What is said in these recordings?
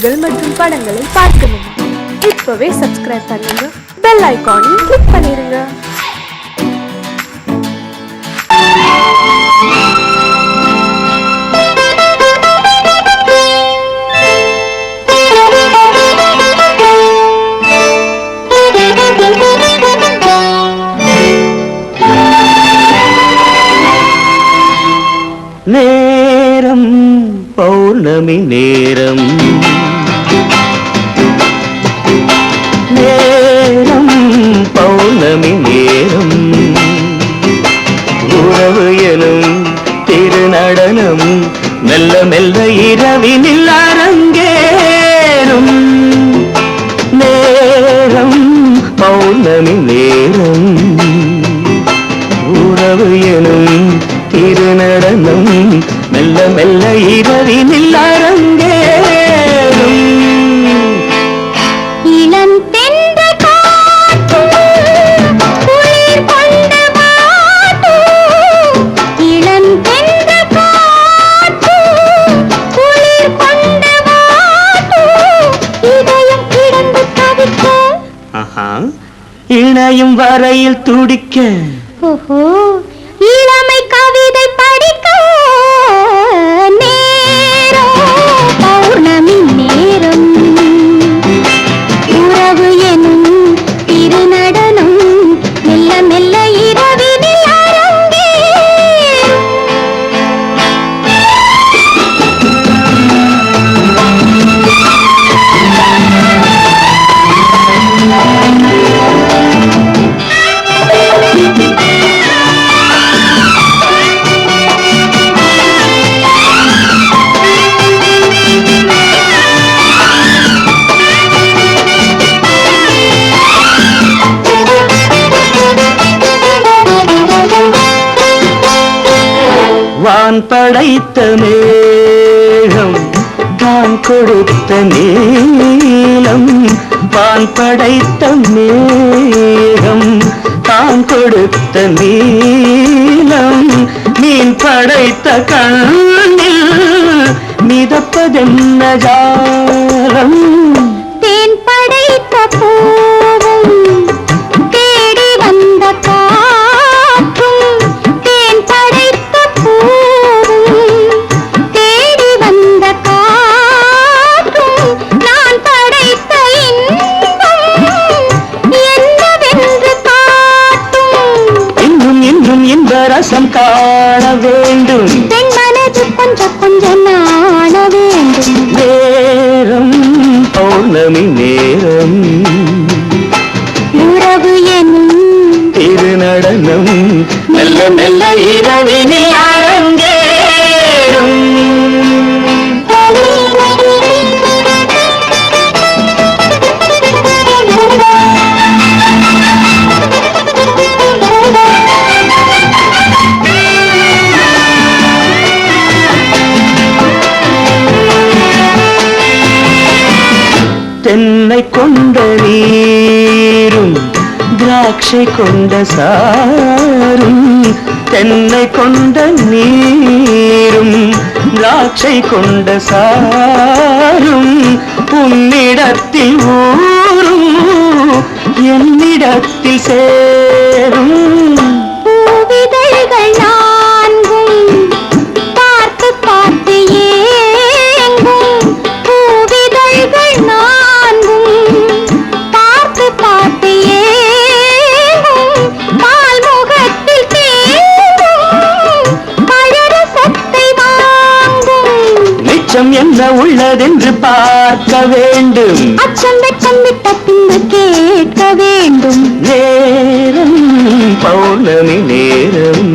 நிகழ்ச்சிகள் மற்றும் படங்களை பார்க்கணுமா? இப்பவே சப்ஸ்கிரைப் பண்ணுங்க, பெல் ஐகானையும் கிளிக் பண்ணிருங்க. நேரம் பௌர்ணமி நேரம், நேரம் பௌர்ணமி நேரம், உறவு எனும் திருநடனம் மெல்ல மெல்ல இரவினில் அரங்கேறும். நேரம் பௌர்ணமி நேரம், உறவு எனும் திருநடனம் மெல்ல மெல்ல இரவினில் அரங்கேறும். இளம் தென்றல் காற்றும் குளிர் கொண்டு வாட்டும், இளம் தென்றல் காற்றும் குளிர் கொண்டு வாட்டும், இதயம் கிடந்து தவிக்க, இணையும் வரையில் துடிக்க, ஓஹோ இளமை கவிதை படிக்க. நேரம் பௌர்ணமி நேரம், உறவு எனும் திருநடனம் மெல்ல மெல்ல இரவினில் அரங்கேறும். வான் படைத்த மேகம் தான் கொடுத்த நீலம், வான் படைத்த மேகம் தான் கொடுத்த நீலம், மீன் படைத்த கண்ணில் மிதப்பதென்ன ஜாலம். தேன் படைத்த பூவும் தேடி வந்த காற்றும், தேன் படைத்த பூவும் தேடி வந்த காற்றும், நான் படைத்த இன்பம் என்னவென்று காட்டும். இன்னும் இன்னும் இந்த ரசம் காண வேண்டும், பெண் மனது கொஞ்சம் கொஞ்சம் நாண வேண்டும். நேரம் பௌர்ணமி நேரம், உறவு எனும் திருநடனம் மெல்ல மெல்ல இரவினில் அரங்கேறும். தென்னை கொண்ட நீரும் திராட்சை கொண்ட சாரும், தென்னை கொண்ட நீரும் திராட்சை கொண்ட சாரும், உன்னிடத்தில் ஊரும் என்னிடத்தில் சேரும். பூவிதழ்கள் நான்கும் பார்த்து பார்த்து ஏங்கும், பூவிதழ்கள் நான்கும் பார்த்து பார்த்து ஏங்கும், பால் முகத்தில் தேங்கும் பழரசத்தை வாங்கும். மிச்சம் என்ன உள்ளதென்று பார்க்க வேண்டும், அச்சம் வெச்சம் விட்ட பின்பு கேட்க வேண்டும். நேரம் பௌர்ணமி நேரம்,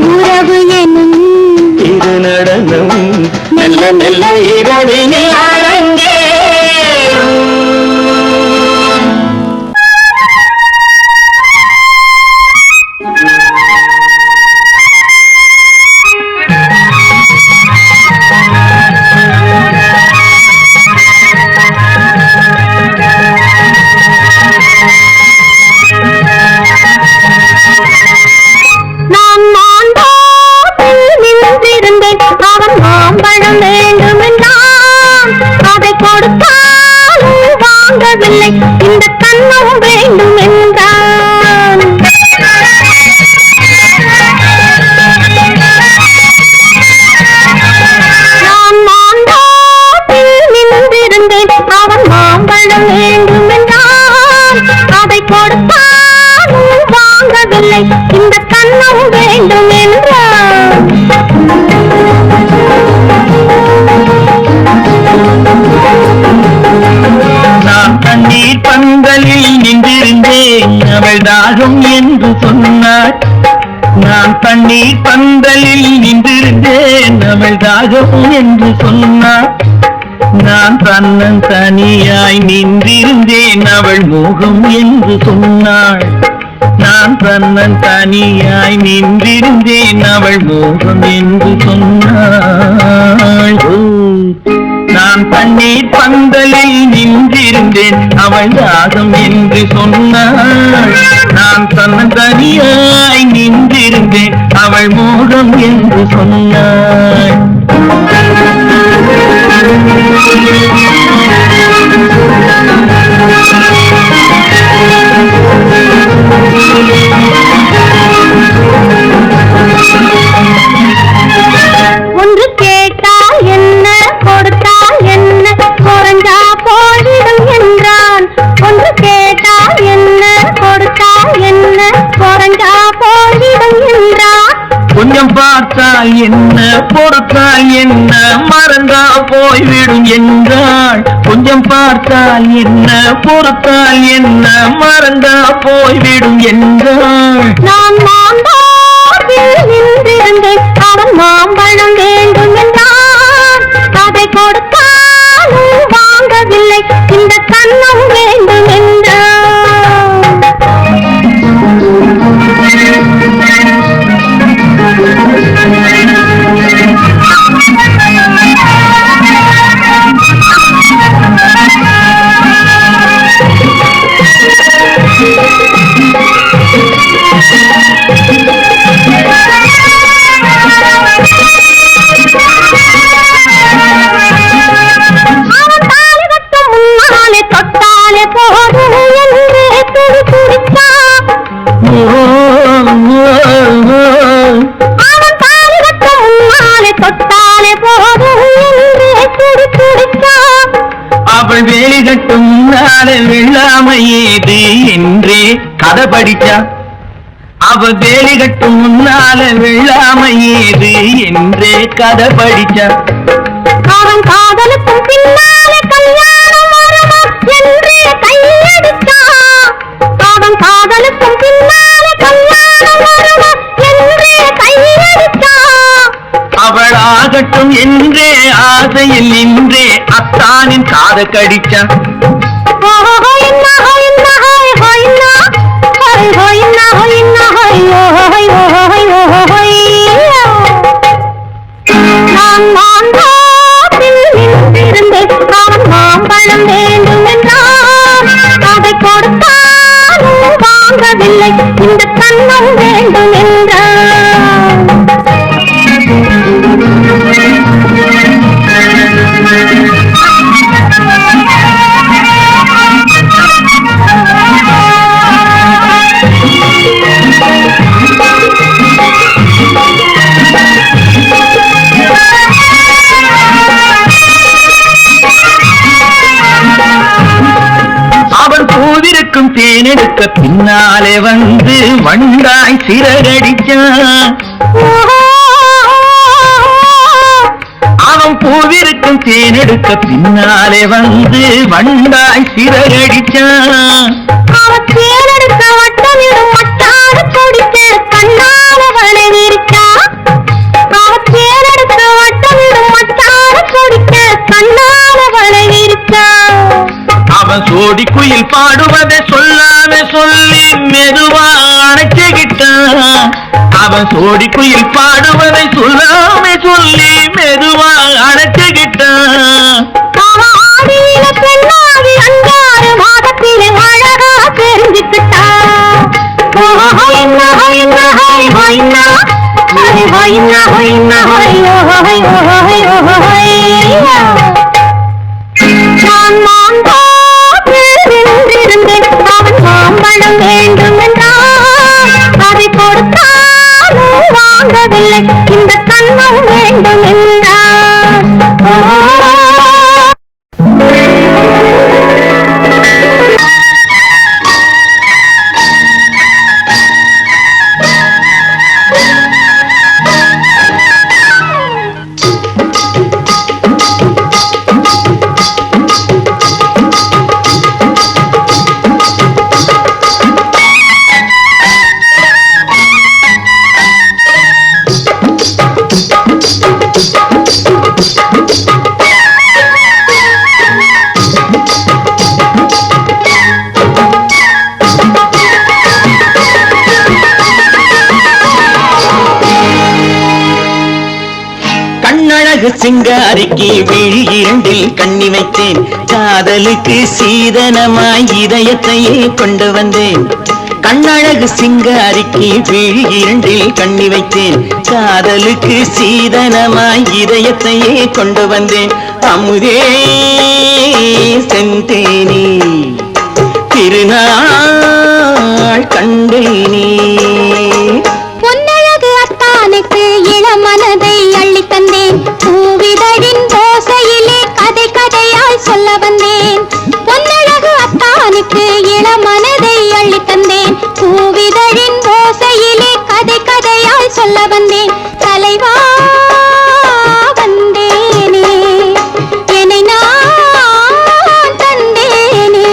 உறவு எனும் திருநடனம் மெல்ல மெல்ல இரவினில் அரங்கேறும். நான் மாந்தோப்பில் நின்றிருந்தேன், அவன் மாம்பழம் வேண்டுமென்றான். கண்ணம் வேண்டும் என்றான். நான் மாந்தோப்பில் நின்றிருந்தேன், அவன் மாம்பழம் வேண்டும் என்றான். அதை கொடுத்தாலும் வாங்கவில்லை, இந்த கண்ணம் வேண்டும் என்றான். நான் தண்ணீர் பந்தலில் நின்றிருந்தேன், அவள் தாகம் என்று சொன்னாள். நான் தண்ணீர் பந்தலில் நின்றிருந்தேன், அவள் தாகம் என்று சொன்னாள். நான் தன்னன் தனியாய் நின்றிருந்தேன், அவள் மோகம் என்று சொன்னாள். நான் தன்னன் தனியாய் நின்றிருந்தேன், அவள் மோகம் என்று சொன்னாள். நான் தண்ணீர் பந்தலில் நின்றிருந்தேன், அவள் தாகம் என்று சொன்னாள். நான் தன்னன் தனியாய் நின்றிருந்தேன், அவள் மோகம் என்று சொன்னாள். ஒன்று கேட்டால் என்ன, கொடுத்தால் என்ன, குறைஞ்சா போய்விடும் என்றான். ஒன்று கேட்டால் என்ன, கொடுத்தால் என்ன, குறைஞ்சா போய்விடும் என்றான். கொஞ்சம் பார்த்தால் என்ன, பொறுத்தால் என்ன, மறந்தா போய்விடும் என்றாள். கொஞ்சம் பார்த்தால் என்ன, பொறுத்தால் என்ன, மறந்தா போய்விடும் என்றாள். நான் மாம்பழத்தில் நின்றிருந்தேன், அவன் மாம்பழம் வேண்டும் என்றான். அதை கொடுத்தாலும் வாங்கவில்லை, இந்த கண்ணம் வேண்டும் என்றான். அவன் தாலி கட்டும் முன்னாலே தொட்டாலே போதும் என்று துடித்தான். அவன் தாலி கட்டும் முன்னாலே தொட்டாலே போதும் என்று துடித்தான். அவள் வேலி கட்டும் முன்னாலே வெள்ளாமை ஏது என்றே கதை படிச்சா. அவள் வேலி கட்டும் முன்னாலே வெள்ளாமை ஏது என்றே கதை படிச்சா. அவன் காதலுக்கும் பின்னாலே கல்யாணம் வருமா என்று கையெடுத்தான். அவன் காதலுக்கும் பின்னாலே கல்யாணம் வருமா என்று கையெடுத்தான். அவள் ஆகட்டும் என்றே ஆசையில் நின்றே அத்தானின் காத கடிச்சா. நான் மாம்பழத்தில் நின்றிருந்தேன், அவன் மாம்பழம் வேண்டும் என்றான். அதை கொடுத்தாலும் வாங்கவில்லை, இந்த கண்ணம் வேண்டும் என்றான். அவன் பூவிருக்கும் தேனெடுக்க பின்னாலே வந்து வண்டாய் சிறகடிச்சான். அவன் பூவிருக்கும் தேனெடுக்க பின்னாலே வந்து வண்டாய் சிறகடிச்சான். அவன் தேனெடுக்க வட்டமிடும் மட்டார கொடிக்க கண்ணால வளைவிருக்கா. அவன் தேனெடுக்க வட்டமிடும் மட்டார கொடிக்க கண்ணால வளைவிருக்கா. அவன் சோடி குயில் பாடுவதை சொல்லாம சொல்லி மெதுவா அணைச்சுக்கிட்டான். அவன் சோடி குயில் பாடுவதை சொல்லாம சொல்லி மெதுவா அணைச்சுக்கிட்டான். அவன் ஆதியில பெண்ணாகி 5 மாதத்திலே அழகா தெரிஞ்சுக்கிட்டான். நான் மாம்பழத்தில் நின்றிருந்தேன், அவன் வேண்டும் என்றார். சிங்காரிக்கு விழி இரண்டில் கண்ணி வைத்தேன், காதலுக்கு சீதனமாய் இதயத்தையே கொண்டு வந்தேன். கண்ணழகு சிங்காரிக்கு விழி இரண்டில் கண்ணி வைத்தேன், காதலுக்கு சீதனமாய் இதயத்தையே கொண்டு வந்தேன். அமுதே செந்தேனே திருநாள் கண்டேனே. பொன்னழகு அத்தானுக்கு இளமனதை அள்ளி தந்தேன், பூவிதழின் ஓசையிலே கதை கதையாய் சொல்ல வந்தேன். பொன்னழகு அத்தானுக்கு இளமனதை அள்ளி தந்தேன், பூவிதழின் ஓசையிலே கதை கதையாய் சொல்ல வந்தேன். தலைவா வந்தேனே, என்னை நான் தந்தேனே.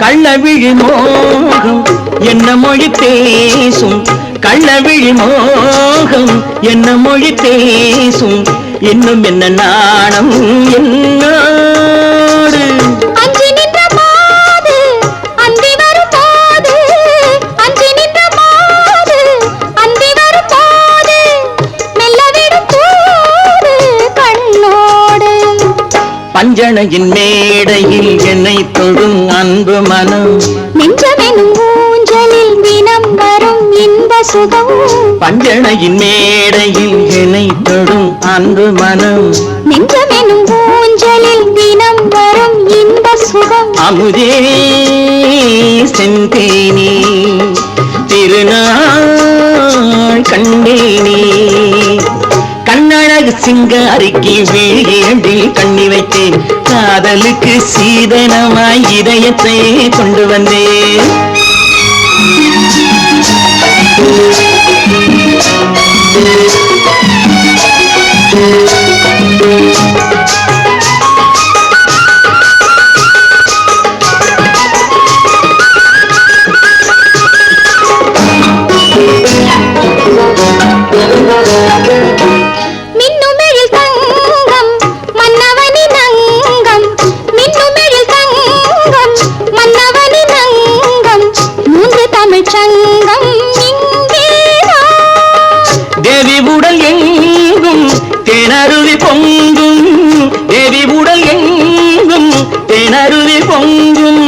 கள்ளவிழி மோகம் என்ன மொழி பேசும், கள்ளவிழி மோகம் என்ன மொழி பேசும், இன்னும் என்ன நாணம் என்னோடு. அஞ்சி நின்ற மாது அந்தி வரும் போது, அஞ்சி நின்ற மாது அந்தி வரும் போது, மெல்ல விடும் போது கண்ணோடு. பஞ்சணையின் மேடையில் என்னை தொடும் அன்பு மனம், நெஞ்சமெனும் ஊஞ்சலில் தினம் வரும் இன்ப சுகம். பஞ்சணையின் மேடையில் என்னை தொடும் அன்பு மனம், நெஞ்சமெனும் ஊஞ்சலில் தினம் வரும் இன்ப சுகம். அமுதே செந்தேனே திருநாள் கண்டேனே. கண்ணழகு சிங்காரிக்கு விழியண்டில் கண்ணி வைத்தேன், காதலுக்கு சீதனமாய் இதயத்தை கொண்டு வந்தேன். மின்னுமெழில் தங்கம் மன்னவனின் அங்கம், மின்னுமெழில் தங்கம் மன்னவனின் அங்கம், மூன்று தமிழ்ச் சங்கம் இங்கேதான். தேவி உடல் எங்கும் தேனருவி பொங்கும், தேவி உடல் எங்கும் தேனருவி பொங்கும்,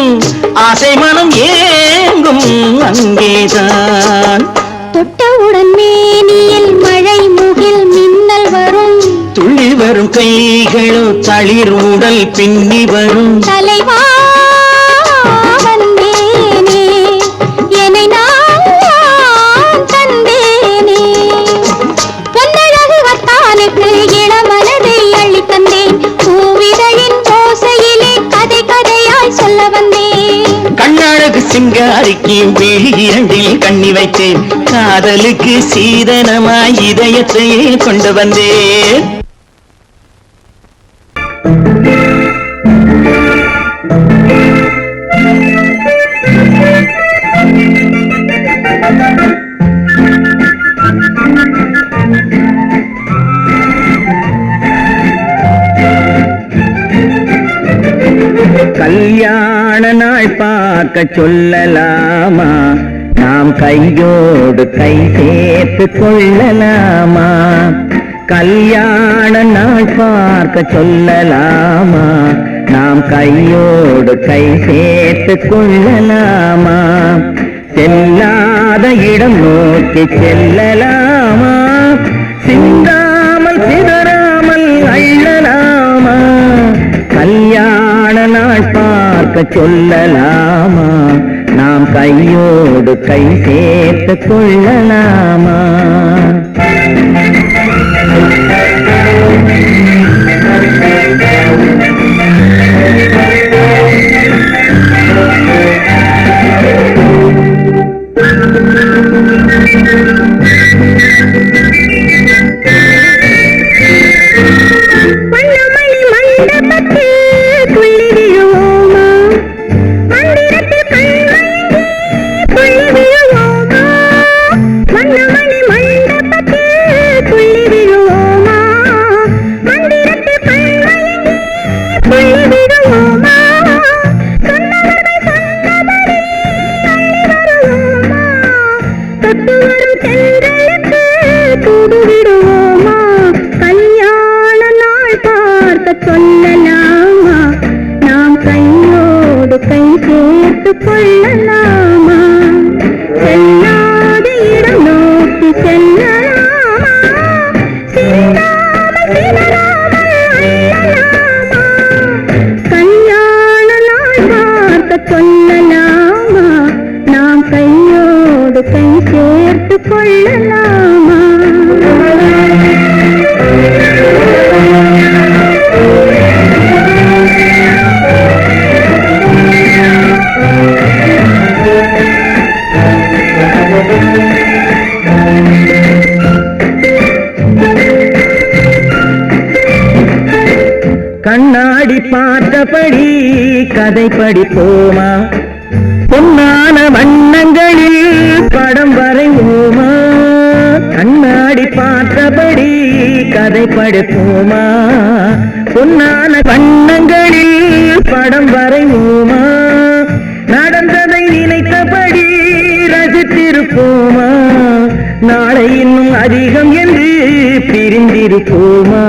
ஆசை மனம் ஏங்கும் அங்கேதான். தொட்டவுடன் மேனியில் மழை முகில் மின்னல் வரும், துள்ளி வரும் கைகளோ தளிர் உடல் பின்னி வரும். தலைவா வந்தேனே, என்னை நான் தந்தேனே. பொன்னழகு வத்தானுக்கு இளமனதை அள்ளி தந்தேன், பூவிதழின் ஓசையிலே கதை கதையாய் சொல்ல வந்தேன். கண்ணழகு சிங்காரிக்கு விழி இரண்டில் கண்ணி வைத்தேன், காதலுக்கு சீதனமாய் இதயத்தையே கொண்டு வந்தேன். கல்யாண நாள் பார்க்க சொல்லலாமா, நாம் கையோடு கை சேர்த்து கொள்ளலாமா. கல்யாண நாள் பார்க்க சொல்லலாமா, நாம் கையோடு கை சேர்த்து கொள்ளலாமா. செல்லாத இடம் நோக்கி செல்லலாமா. சொல்லலாமா? நாம் கையோடு கை சேர்த்து கொள்ளலாமா? கண்ணாடி பார்த்தபடி கதை படிப்போமா? பொன்னான வண்ணங்களில் படம் வரைவோமா? கண்ணாடி பார்த்தபடி கதை படிப்போமா? பொன்னான வண்ணங்களில் படம் வரைவோமா? நடந்ததை நினைத்தபடி ரசித்திருப்போமா? நாளை இன்னும் அதிகம் என்று பிரிந்திருப்போமா?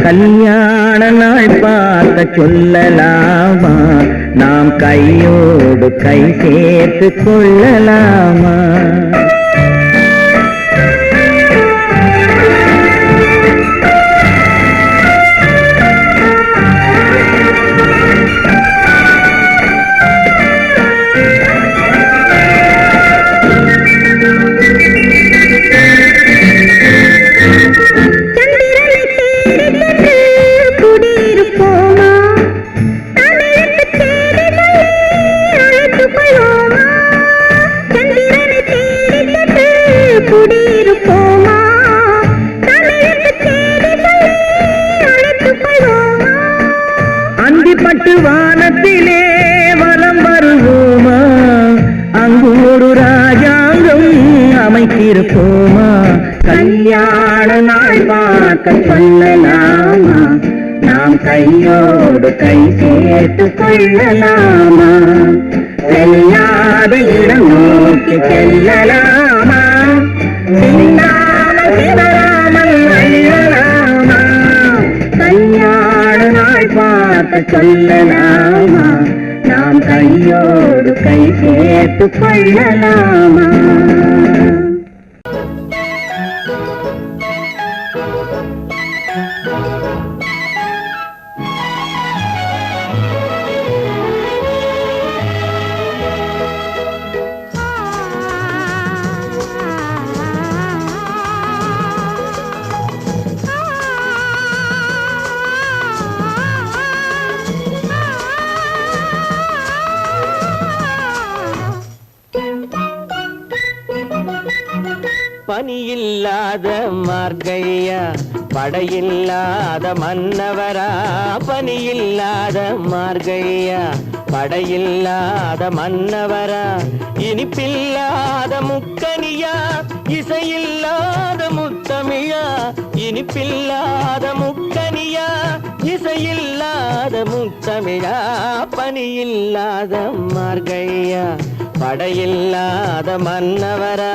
கல்யாண நாள் பார்க்க சொல்லலாமா? நாம் கையோடு கை சேர்த்து கொள்ளலாமா? அந்திப்பட்டு வானத்திலே வலம் வருவோமா? அங்கு ஒரு ராஜாங்கம் அமைத்திருப்போமா? கல்யாண நாள் பார்க்க சொல்லலாமா? நாம் கையோடு கை சேர்த்து கொள்ளலாமா? செல்லாத இடம் நோக்கி செல்லலாமா? சிந்தாமல் சிதறாமல் அழியலாமா? கல்யாண நாள் பார்க்க சொல்லலாமா? நாம் கையோடு கை சேர்த்து கொள்ளலாமா? பனியில்லாத மார்கழியா, படையில்லாத மன்னவரா? பனியில்லாத மார்கழியா, படையில்லாத மன்னவரா? இனிப்பில்லாத முக்கனியா, இசையில்லாத முத்தமிழா? இனிப்பில்லாத முக்கனியா, இசையில்லாத முத்தமிழா? பனியில்லாத மார்கழியா, படையில்லாத மன்னவரா?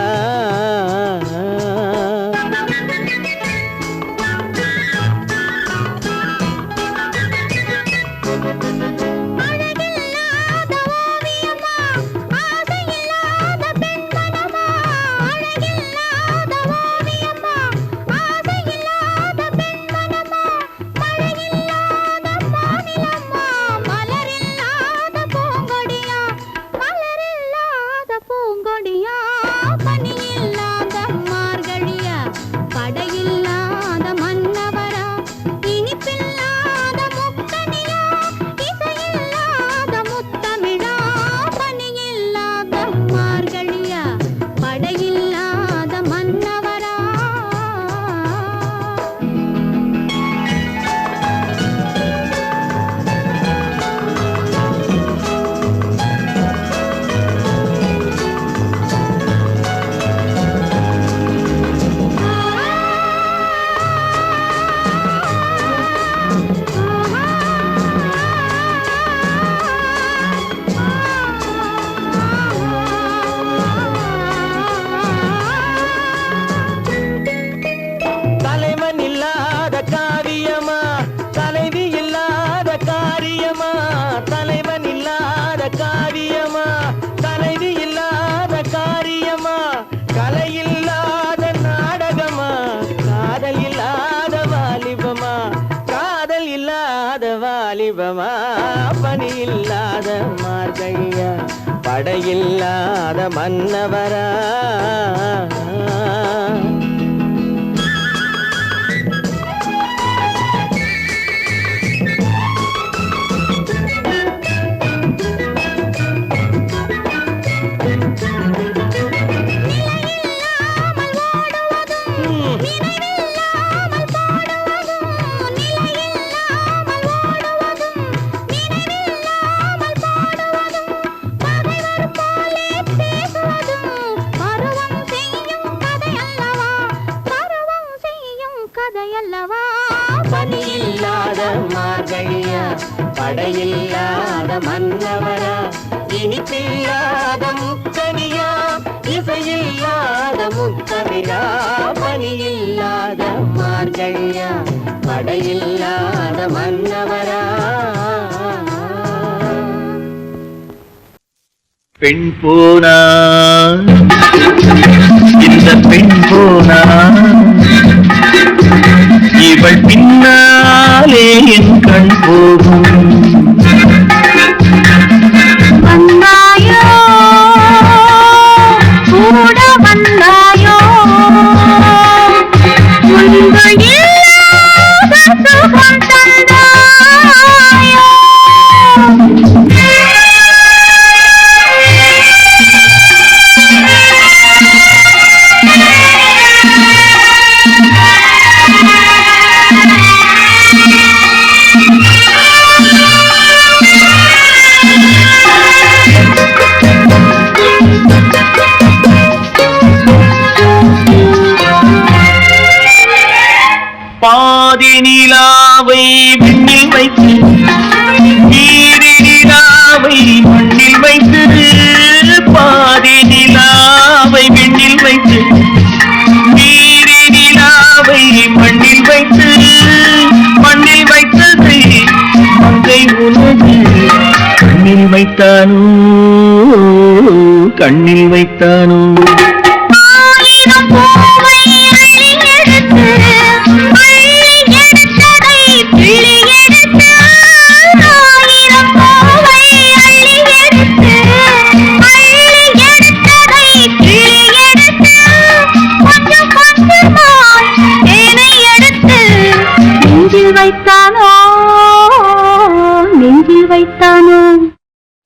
மலரில்லாத காவியமா தலைவி இல்லாத காரியமா தலைவன் இல்லாத காவியமா தலைவி இல்லாத காரியமா கலை இல்லாத நாடகமா காதல் இல்லாத வாலிபமா காதல் இல்லாத வாலிபமா பணி இல்லாத மார்கழியா படையில்லாத மன்னவரா பணியில்லாத மார்கழியா படையில்லாத மன்னவரா இனிப்பில்லாத முக்கனியா இசையில்லாத முக்கவிரா பணியில்லாத மார்கழியா படையில்லாத மன்னவரா பெண் போனா இந்த பெண் போனா இவள் பின்னாலே என் கண் போகும் வந்தாயோ கூட வந்தாயோ முன்பு இல்லாத சுகம் தந்தாயோ பாதி நிலாவை விண்ணில் வைத்து நீரி நிலாவை மண்ணில் வைத்து பாதி நிலாவை விண்ணில் வைத்து நீரி நிலாவை மண்ணில் வைத்து மண்ணில் வைத்ததை மங்கை உனது கண்ணில் வைத்தானோ கண்ணில் வைத்தானோ நெஞ்சில் வைத்தானோ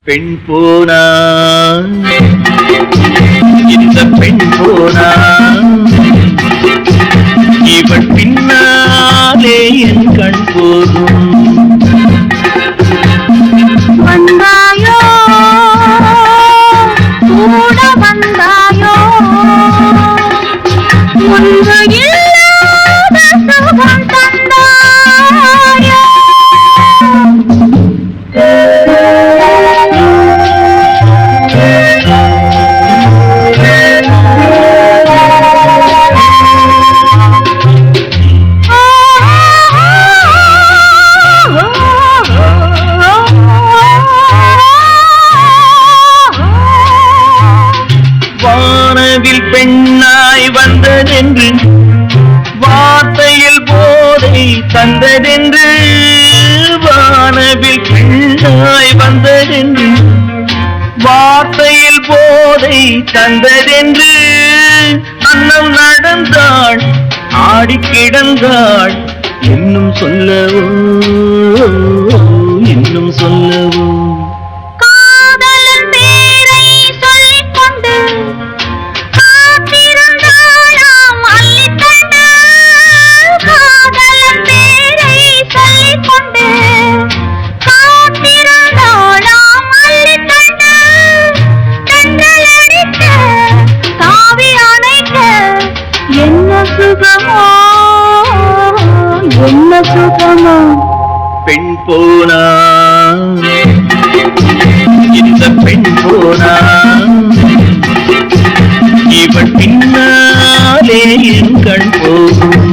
பெண் போனா இந்த பெண் போனா இவள் பின்னாலே என் கண் போகும் வந்தாயோ கூட வந்தாயோ முன்பு இல்லாத சுகம் தந்தாயோ வானவில் பெண்ணாய் வந்ததென்று வார்த்தையில் போதை தந்ததென்று வானவில் பெண்ணாய் வந்ததென்று வார்த்தையில் போதை தந்ததென்று அன்னம் நடந்தாள் ஆடி கிடந்தாள் இன்னும் சொல்லவோ இன்னும் சொல்லவோ என்ன சுகமோ பெண் போனா இந்த பெண் போனா இவள் பின்னாலே என் கண் போகும்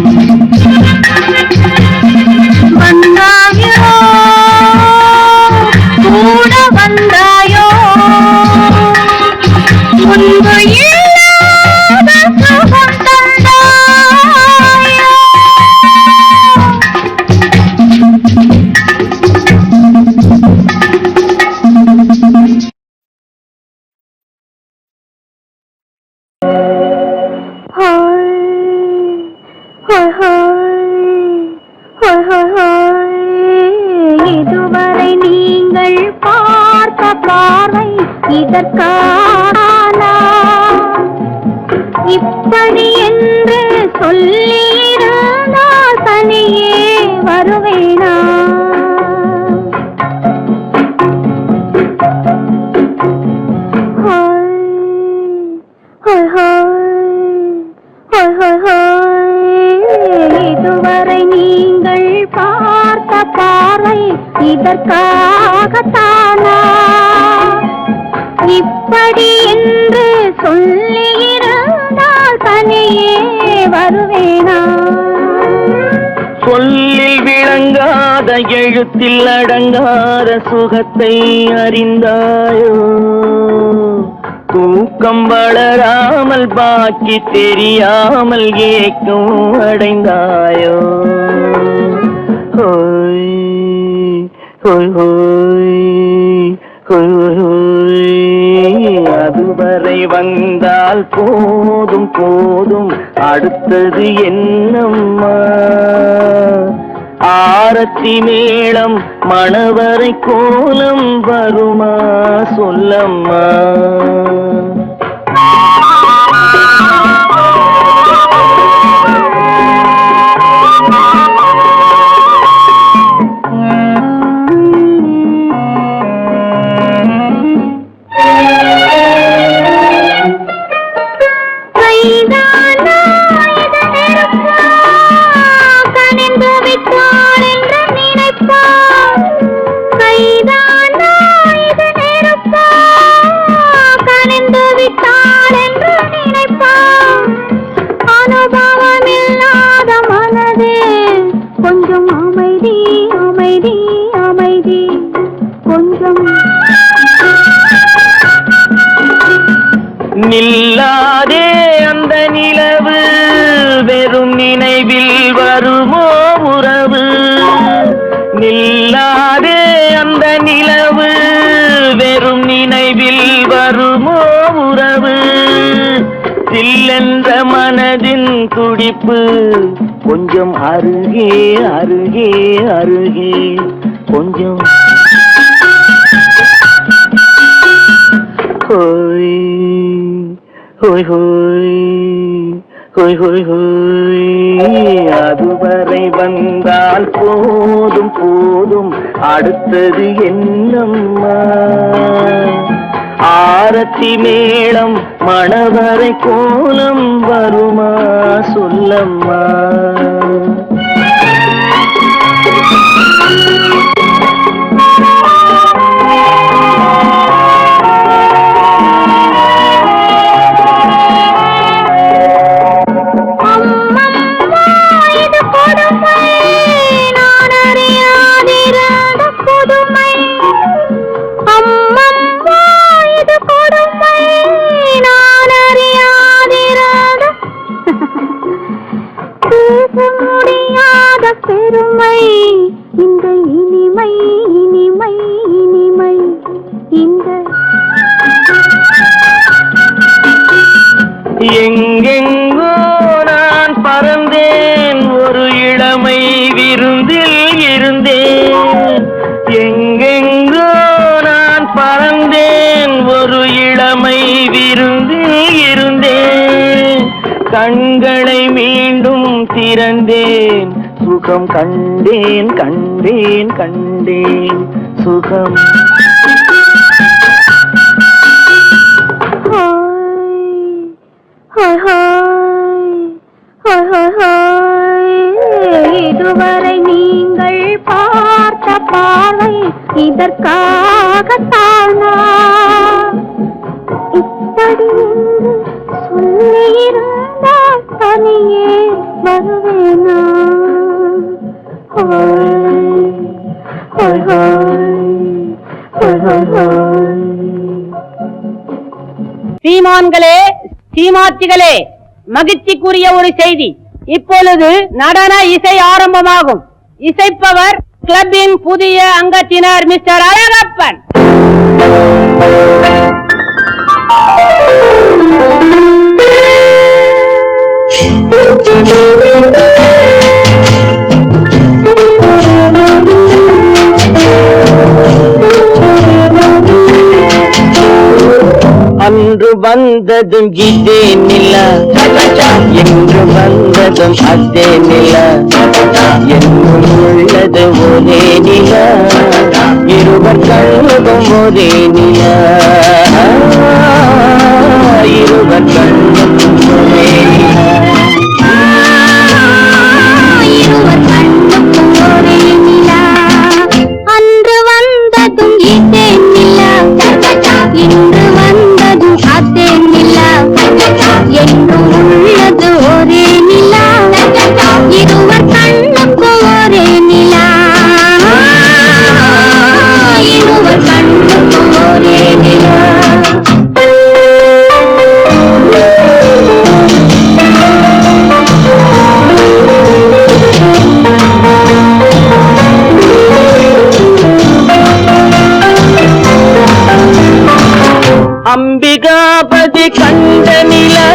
பார்வை இதற்கானா இப்படி என்று சொல்லியிருந்தால் தனியே வருவேனா இதுவரை நீங்கள் பார்த்த பார்வை இதற்காகத்தானா இப்படி என்று சொல்லியிருந்தால் தனியே வருவேனா சொல்லில் விளங்காத எழுத்தில் அடங்காத சுகத்தை அறிந்தாயோ தூக்கம் வளராமல் பாக்கி தெரியாமல் ஏக்கம் அடைந்தாயோ ஹோய் ஹோய் ஹோய் ஹோய் அதுவரை வந்தால் போதும் போதும் அடுத்தது என்னம்மா ஆரத்தி மேளம் மணவரை கோலம் வருமா சொல்லம்மா கொஞ்சம் அமைதி அமைதி அமைதி கொஞ்சம் நில்லாதே அந்த நிலவு வெறும் நினைவில் வருமோ உறவு நில்லாதே அந்த நிலவு வெறும் நினைவில் வருமோ உறவு சில்லென்ற மனதின் துடிப்பு கொஞ்சம் அருகே அருகே அருகே கொஞ்சம் ஹோய் ஹோய் ஹோய் ஹோய் ஹோய் ஹோய் அதுவரை வந்தால் போதும் போதும் அடுத்தது என்னம்மா ஆரத்தி மேளம் மணவரை கோலம் வருமா சொல்லம்மா முடியாத பெருமை இந்த இனிமை இனிமை இனிமை இந்த எங்கெங்கோ நான் பறந்தேன் ஒரு இளமை விருந்தில் இருந்தேன் எங்கெங்கோ நான் பறந்தேன் ஒரு இளமை விருந்தில் இருந்தேன் கண்களை மீண்டும் திறந்தேன் சுகம் கண்டேன் கண்டேன் கண்டேன் சுகம் இதுவரை நீங்கள் பார்த்த பார்வை இதற்காகத்தானா இப்படி சொல்லியிருந்தால் தனியே வருவேனா சீமான்களே சீமாத்திகளே மகிழ்ச்சிக்குரிய ஒரு செய்தி இப்பொழுது நடன இசை ஆரம்பமாகும் இசைப்பவர் கிளப்பின் புதிய அங்கத்தினர் மிஸ்டர் அழகப்பன் வந்ததும் இதே நிலா என்று வந்ததும் அதே நிலா என்னும் உள்ளது ஒரே நிலா இருவர் கண்ணுக்கும் ஒரே நிலா இருவர் கண்ணுக்கும் ஒரே நிலா இருவர் கண்ணுக்கும் ஒரே நிலா அன்று வந்ததும் இதே நிலா இன்று வந்ததும் அதே நிலா என்றும் உள்ளது ஒரே நிலா இருவர் கண்ணுக்கும் ஒரே நிலா இருவர் கண்ணுக்கும் ஒரே நிலா அம்பிகாபதி கண்ட நிலா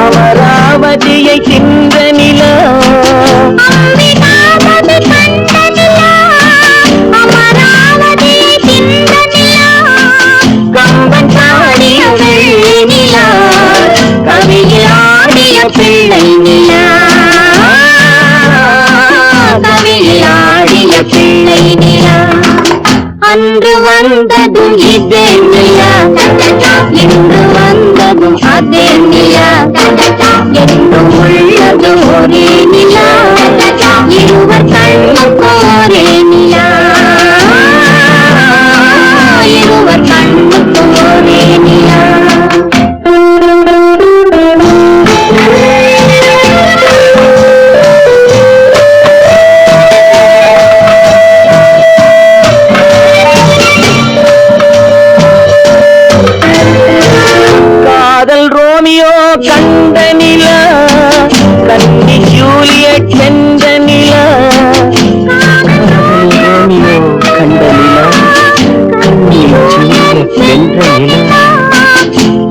அமராவதியை தின்ற நிலா அம்பிகாபதி கண்ட நிலா அமராவதியை தின்ற நிலா கம்பன் பாடிய வெள்ளி நிலா கவியில் ஆடிய பிள்ளை நிலா கவியில் ஆடிய பிள்ளை நிலா அன்று வந்ததும் இதே நிலா இன்று வந்ததும் அதே நிலா என்றும் உள்ளது ஒரே நிலா இருவர் கண்ணுக்கும் ஒரே நிலா இருவர் கண்ணுக்கும் ஒரே நிலா கண்ட நிலா கன்னி ஜூலியட் சென்ற நிலா ரோமியோ கண்ட நிலா கன்னி ஜூலியட் சென்ற நிலா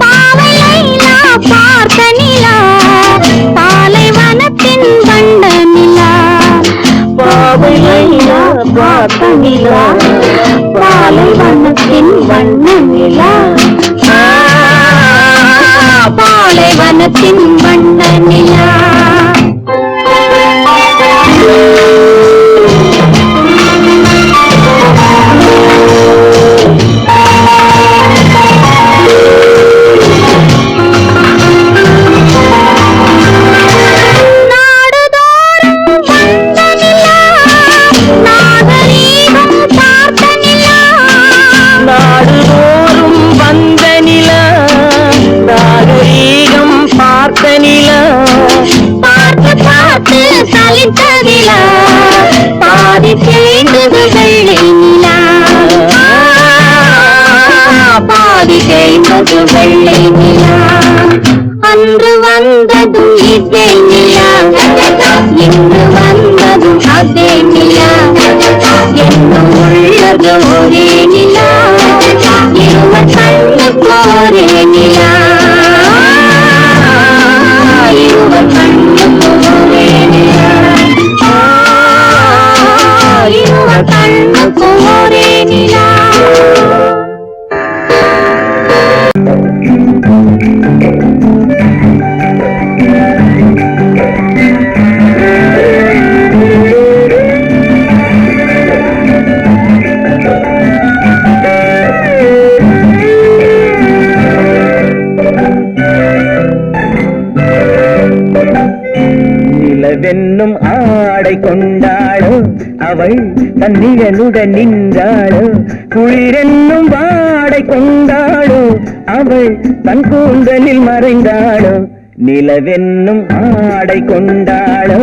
பாவை லைலா பார்த்த நிலா பாலைவனத்தின் வண்ட நிலா பாவை லைலா பார்த்த நிலா பாலைவனத்தின் வண்ண நிலா பாலைவனத்தின் வண்ண நிலா பாதி தேய்ந்தது வெள்ளை நிலா பாதி தேய்ந்தது வெள்ளை நிலா அன்று வந்ததும் இதே நிலா இன்று வந்ததும் அதே நிலா என்னும் உள்ளது ஒரே நிலா இருவர் கண்ணுக்கு ஒரே நிலா இருவர் கண்ணுக்கு ஒரே நிலா இருவர் கண்ணுக்கு ஒரே நிலா நிலவென்னும் ஆடை கொண்டாளோ அவள் தன் நிழலுடன் நின்றாளோ குளிரென்னும் வாடை கொண்டாளோ அவள் தன் கூந்தலில் மறைந்தாளோ நிலவென்னும் ஆடை கொண்டாளோ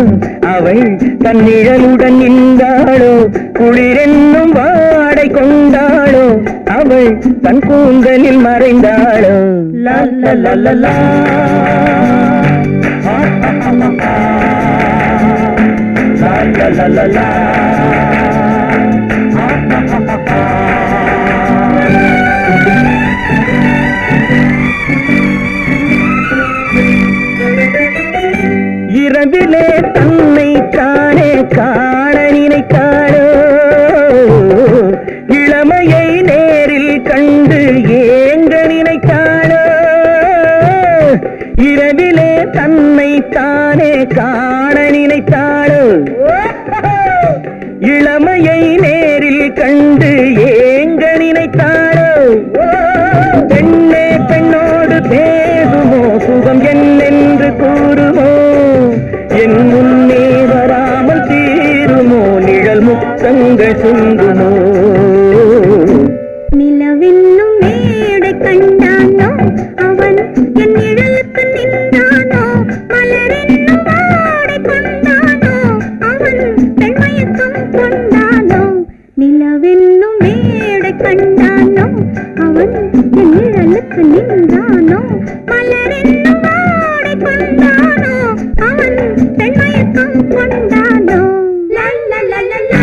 அவள் தன் நிழலுடன் நின்றாளோ குளிரென்னும் வாடை கொண்டாளோ அவள் தன் கூந்தலில் மறைந்தாளோ லா லா லா லா லா la la la la இரவிலே தன்னை தானே காண நினைத்தாளோ இளமையை நேரில் கண்டு ஏங்க நினைத்தாளோ காண நினைத்தாளோ இளமையை நேரில் கண்டு ஏங்க நினைத்தாளோ பெண்ணே பெண்ணோடு பேசுமோ சுகம் என்னென்று கூறுமோ என் முன்னே வராமல் தீருமோ நிழல் முத்தங்கள் சுங்குமோ நிலவென்னும் மேடை கண்டானோ அவன் என் நிழலுக்கு நின்றானோ மலரென்னும் ஆடை கொண்டானோ அவன் பெண்மயக்கம் கொண்டானோ நிலவென்னும் மேடை கண்டானோ அவன் என் நிழலுக்கு நின்றானோ மலரென்னும் ஆடை கொண்டானோ அவன் பெண்மயக்கம் கொண்டானோ லா லா லா லா லா.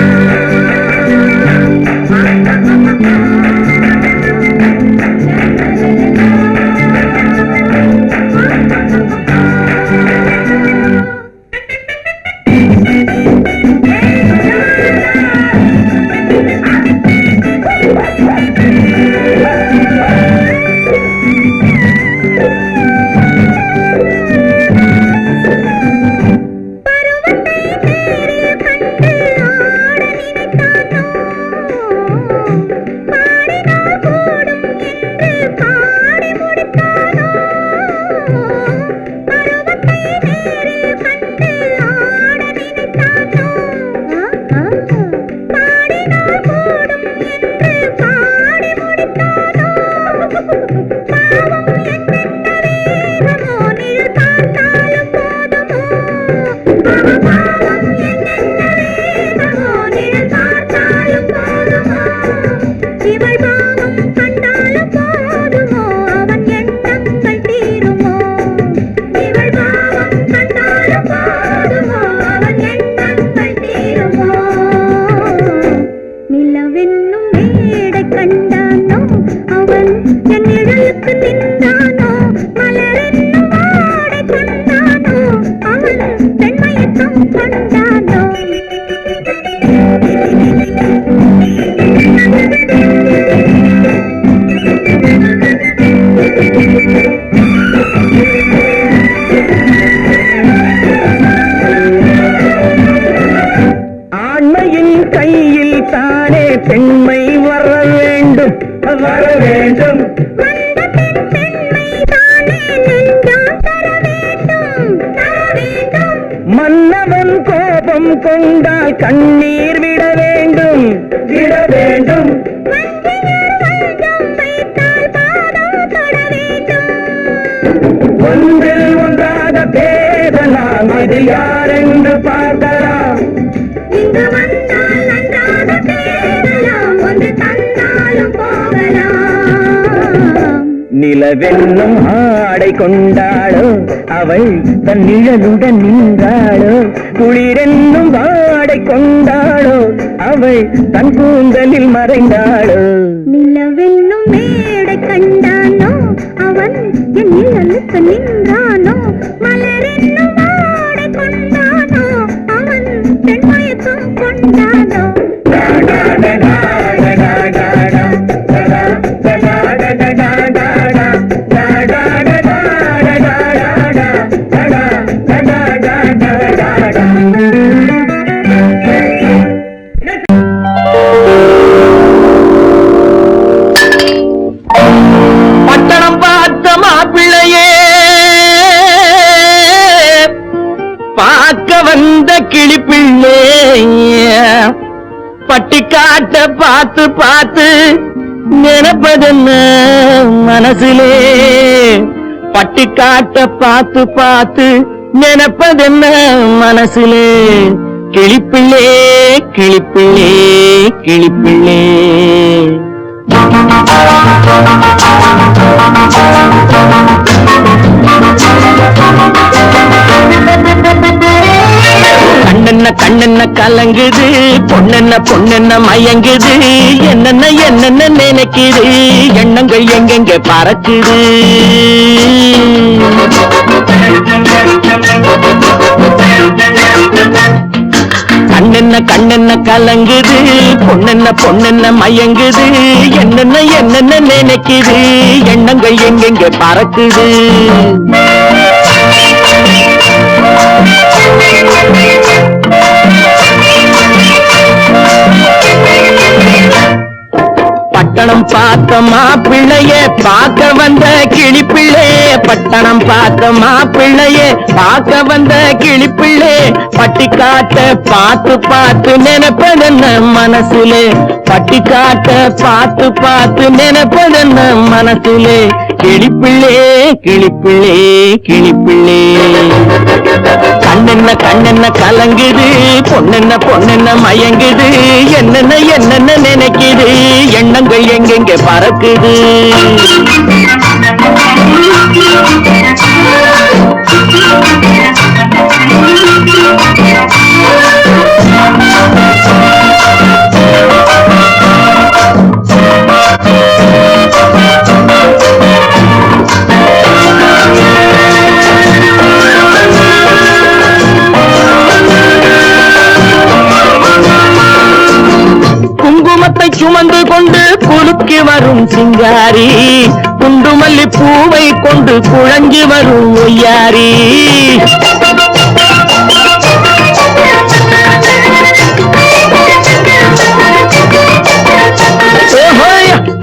பெண்மை வர வேண்டும் வர வேண்டும் மன்னவன் கோபம் கொண்டால் கண்ணீர் விட வேண்டும் விட வேண்டும் ஒன்றில் ஒன்றாக பேசலாம் அது யாரென்று பார்க்கலாம் இங்கு வந்தால் நன்றாக பேசலாம் ஒன்று தந்தாலும் போகலாம் நிலவென்னும் ஆடை கொண்டாளோ அவள் தன் நிழலுடன் நின்றாளோ குளிரென்னும் ஆடை கொண்டாளோ அவள் தன் கூந்தலில் மறைந்தாளோ நிலவென்னும் மேடை கண்டானோ அவன் என் நிழலுக்கு நின்றானோ மலரென்னும் ஆடை கொண்டானோ அவன் பெண்மயக்கம் கொண்டானோ பட்டணம் பார்த்த மாப்பிள்ளையே பார்க்க வந்த கிளிப்பிள்ளே பட்டிக்காட்ட பார்த்து பார்த்து நினைப்பதென்ன மனசிலே பட்டிக்காட்ட பார்த்து பார்த்து நினைப்பதென்ன மனசிலே கிளிப்பிள்ளே கிளிப்பிள்ளே கிளிப்பிள்ளே கண்ணென்ன கண்ணென்ன கலங்குது பொண்ணென்ன பொண்ணென்ன மயங்குது என்னென்ன என்னென்ன நினைக்குது எண்ணங்கள் எங்கெங்க பறக்குது கண்ணென்ன கண்ணென்ன கலங்குது பொண்ணென்ன பொண்ணென்ன மயங்குது என்னென்ன என்னென்ன நினைக்குது எண்ணங்கள் எங்கெங்க பறக்குது பட்டணம் பார்த்த மாப்பிள்ளையே பார்க்க வந்த கிளிப்பிள்ளே, பட்டணம் பார்த்த மாப்பிள்ளையே பார்க்க வந்த கிளிப்பிள்ளே, பட்டிக்காட்ட பார்த்து பார்த்து நினைப்பதென்ன மனசுலே, பட்டிக்காட்ட பார்த்து பார்த்து நினைப்பதென்ன மனசுலே, கிளிப்பிள்ளே கிளிப்பிள்ளே கிளிப்பிள்ளே. கண்ணென்ன கலங்குது, பொண்ணென்ன பொண்ணென்ன மயங்குது, என்னென்ன என்னென்ன நினைக்குது, எண்ணங்கள் எங்கெங்க பறக்குது. குங்குமத்தை சுமந்து கொண்டு குலுக்கி வரும் சிங்காரி, குண்டுமல்லி பூவை கொண்டு குழஞ்சி வரும் ஒய்யாரி.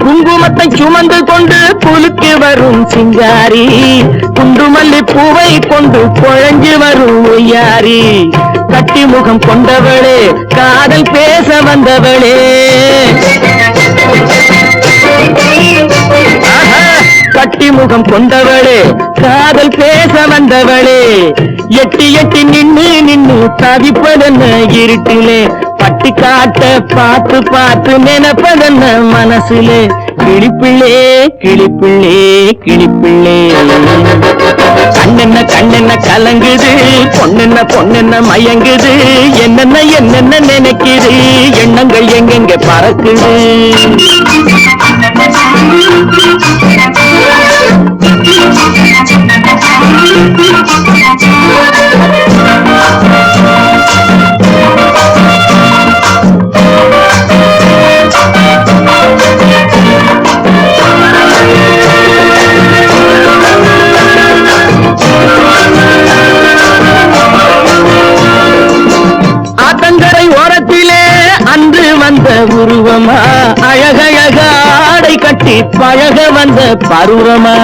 குங்குமத்தை சுமந்து கொண்டு குலுக்கி வரும் சிங்காரி, குண்டுமல்லி பூவை கொண்டு குழஞ்சி வரும் ஒய்யாரி. கட்டி முகம் கொண்டவளே, காதல் பேச வந்தவளே, கட்டி முகம் கொண்டவளே, காதல் பேச வந்தவளே, எட்டி எட்டி நின்னு தவிப்பதென்ன இருட்டிலே, பட்டி காட்ட பார்த்து பார்த்து நினைப்பதென்ன மனசுலே, கிளிப்பிள்ளே கிளிப்பிள்ளே கிளிப்பிள்ளே. கண்ணென்ன கலங்குது, பொண்ணென்ன பொண்ணென்ன மயங்குது, என்னென்ன என்னென்ன நினைக்குது, எண்ணங்கள் எங்கெங்க பறக்குது. ஆத்தங்கரை ஓரத்திலே அன்று வந்த உருவமா, அழகழக ஆடை கட்டி பழக வந்த பருவமா.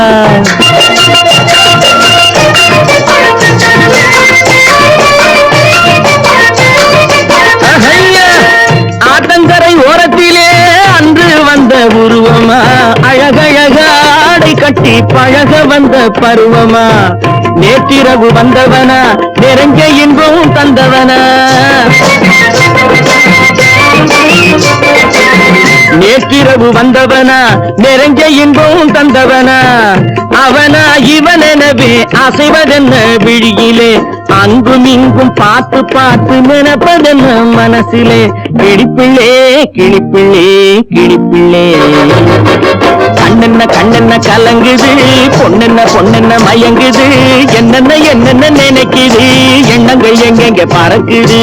ஆத்தங்கரை ஓரத்திலே அன்று வந்த உருவமா, அழகழக ஆடை கட்டி பழக வந்த பருவமா. நேற்றிரவு வந்தவனா, நெருங்க இன்பம் தந்தவனா, நேற்றிரவு வந்தவனா, நெருங்க இன்பம் தந்தவனா. அவனா இவனெனவே அசைவதென்ன விழியிலே, அங்கும் இங்கும் பார்த்து பார்த்து நினைப்பதென்ன மனசிலே, கிளிப்பிள்ளே கிளிப்பிள்ளே கிளிப்பிள்ளே. கண்ணென்ன கலங்குது, பொண்ணென்ன பொண்ணென்ன மயங்குது, என்னென்ன என்னென்ன நினைக்குது, எண்ணங்கள் எங்கெங்க பறக்குது.